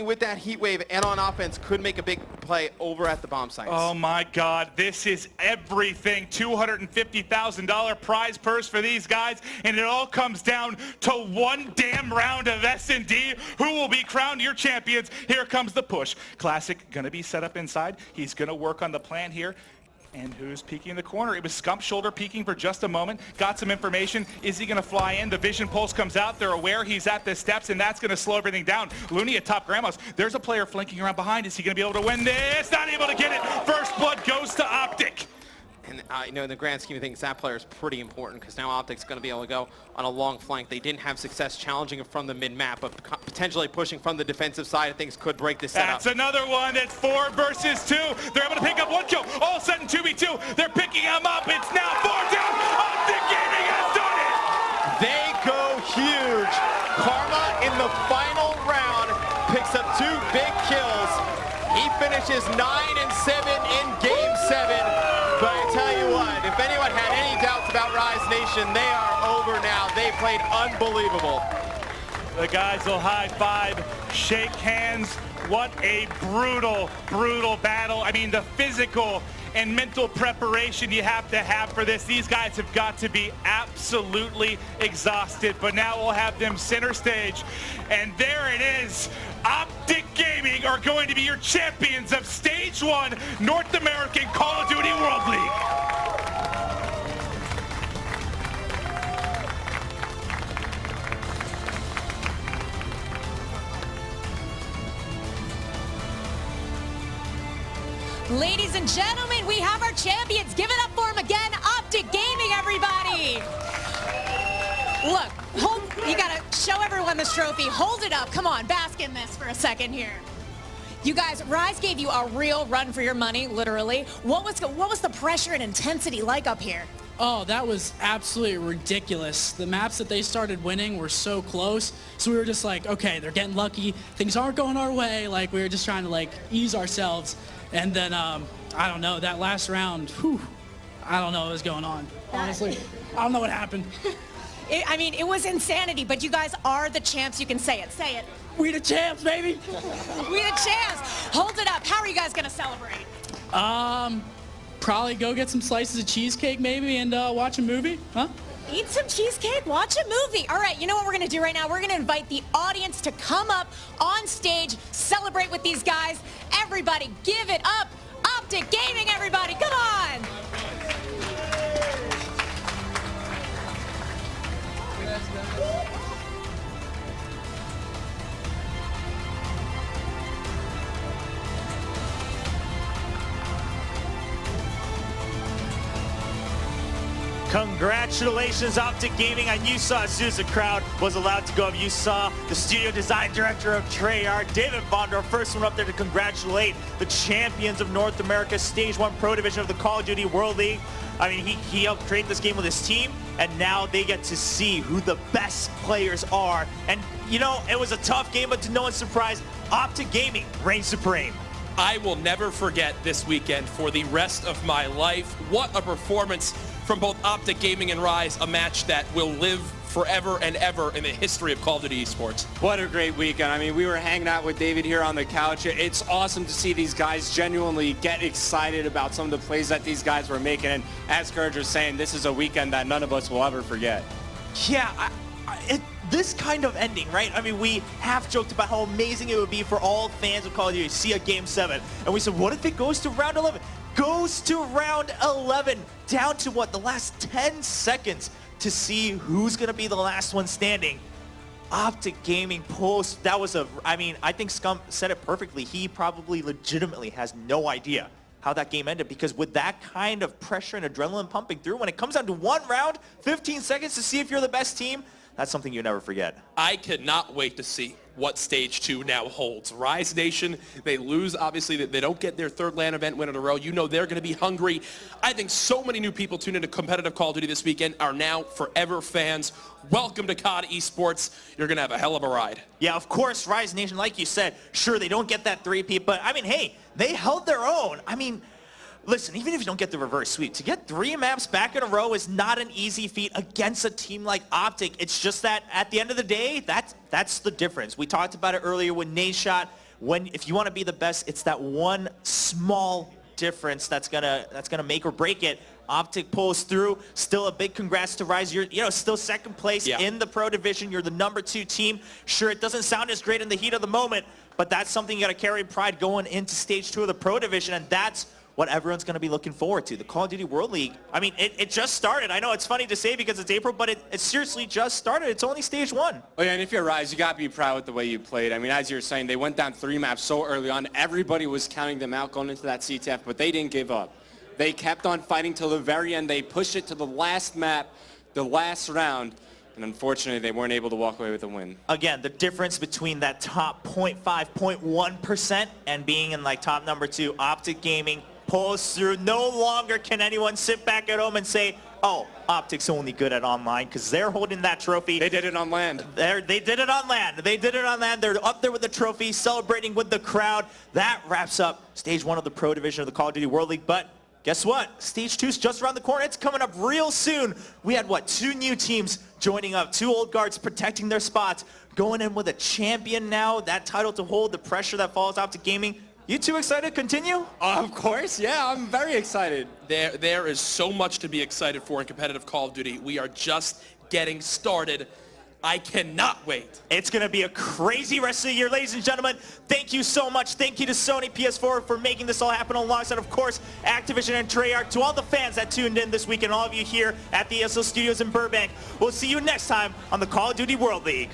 Looney with that heat wave and on offense could make a big play over at the bomb sites. Oh my God, this is everything. $250,000 prize purse for these guys, and it all comes down to one damn round of S&D. Who will be crowned your champions? Here comes the push. Classic gonna be set up inside. He's gonna work on the plan here. And who's peeking in the corner? It was Scump Shoulder peeking for just a moment. Got some information. Is he going to fly in? The vision pulse comes out. They're aware he's at the steps, and that's going to slow everything down. Looney at top Grandma's. There's a player flanking around behind. Is he going to be able to win this? Not able to get it. First blood goes to Optic. And you know, in the grand scheme of things, that player is pretty important because now Optic's going to be able to go on a long flank. They didn't have success challenging it from the mid-map, but potentially pushing from the defensive side of things could break the setup. That's another one. It's 4 versus 2. They're able to pick up 1 kill. All of a sudden, 2v2. They're picking him up. It's now 4 down. Optic Gaming has done it. They go huge. Karma in the final round picks up 2 big kills. He finishes 9-7 in Game 7. But I tell you what, if anyone had any doubts about Rise Nation, they are over now. They played unbelievable. The guys will high five, shake hands. What a brutal, brutal battle. I mean, the physical and mental preparation you have to have for this. These guys have got to be absolutely exhausted, but now we'll have them center stage. And there it is. Optic Gaming are going to be your champions of Stage 1 North American Call of Duty World League. Ladies and gentlemen, we have our champions. Give it up for them again. Optic Gaming, everybody. Look, you gotta show everyone this trophy. Hold it up. Come on, bask in this for a second here. You guys, Rise gave you a real run for your money, literally. What was the pressure and intensity like up here? Oh, that was absolutely ridiculous. The maps that they started winning were so close, so we were just like, okay, they're getting lucky. Things aren't going our way. Like, we were just trying to, like, ease ourselves. And then, I don't know, that last round, whew, I don't know what was going on. Honestly, I don't know what happened. I mean, it was insanity, but you guys are the champs. You can say it. Say it. We the champs, baby. We the champs. Hold it up. How are you guys going to celebrate? Probably go get some slices of cheesecake maybe and watch a movie, huh? Eat some cheesecake, watch a movie. All right, you know what we're going to do right now? We're going to invite the audience to come up on stage, celebrate with these guys. Everybody, give it up. Optic Gaming, everybody. Come on. Congratulations, Optic Gaming. And you saw as soon as the crowd was allowed to go up, you saw the studio design director of Treyarch, David Bondor, first one up there to congratulate the champions of North America's Stage 1 Pro Division of the Call of Duty World League. I mean, he helped create this game with his team, and now they get to see who the best players are. And, you know, it was a tough game, but to no one's surprise, Optic Gaming reigns supreme. I will never forget this weekend for the rest of my life. What a performance from both Optic Gaming and Rise, a match that will live forever and ever in the history of Call of Duty esports. What a great weekend. I mean, we were hanging out with David here on the couch. It's awesome to see these guys genuinely get excited about some of the plays that these guys were making. And as Courage was saying, this is a weekend that none of us will ever forget. Yeah, this kind of ending, right? I mean, we half joked about how amazing it would be for all fans of Call of Duty to see a Game 7. And we said, what if it goes to round 11? Goes to round 11, down to what, the last 10 seconds to see who's going to be the last one standing. Optic Gaming post, that was I mean, I think Scump said it perfectly. He probably legitimately has no idea how that game ended, because with that kind of pressure and adrenaline pumping through, when it comes down to one round, 15 seconds to see if you're the best team, that's something you never forget. I cannot wait to see what Stage 2 now holds. Rise Nation, they lose, obviously, they don't get their third LAN event win in a row. You know they're going to be hungry. I think so many new people tuned into competitive Call of Duty this weekend are now forever fans. Welcome to COD Esports. You're going to have a hell of a ride. Yeah, of course, Rise Nation, like you said, sure, they don't get that three-peat, but, I mean, hey, they held their own. I mean, listen, even if you don't get the reverse sweep, to get 3 maps back in a row is not an easy feat against a team like Optic. It's just that at the end of the day, that's the difference. We talked about it earlier with Nadeshot. if you want to be the best, it's that one small difference that's gonna make or break it. Optic pulls through. Still a big congrats to Rise. You're still second place in the Pro Division. You're the #2 team. Sure, it doesn't sound as great in the heat of the moment, but that's something you got to carry pride going into stage 2 of the Pro Division, and that's what everyone's going to be looking forward to. The Call of Duty World League, I mean, it just started. I know it's funny to say because it's April, but it seriously just started. It's only stage 1. Oh yeah, and if you're Rise, you got to be proud with the way you played. I mean, as you were saying, they went down 3 maps so early on. Everybody was counting them out going into that CTF, but they didn't give up. They kept on fighting till the very end. They pushed it to the last map, the last round, and unfortunately, they weren't able to walk away with a win. Again, the difference between that top 0.5, 0.1% and being in like top #2, Optic Gaming pulls through. No longer can anyone sit back at home and say, oh, Optic's only good at online, because they're holding that trophy. They did it on land. They did it on land. They did it on land. They're up there with the trophy, celebrating with the crowd. That wraps up stage 1 of the Pro Division of the Call of Duty World League. But guess what? Stage 2 is just around the corner. It's coming up real soon. We had, 2 new teams joining up, 2 old guards protecting their spots, going in with a champion now, that title to hold, the pressure that falls out to gaming. You 2 excited to continue? Of course, yeah, I'm very excited. There is so much to be excited for in competitive Call of Duty. We are just getting started. I cannot wait. It's going to be a crazy rest of the year, ladies and gentlemen. Thank you so much. Thank you to Sony PS4 for making this all happen, alongside, of course, Activision and Treyarch. To all the fans that tuned in this week and all of you here at the ESL Studios in Burbank, we'll see you next time on the Call of Duty World League.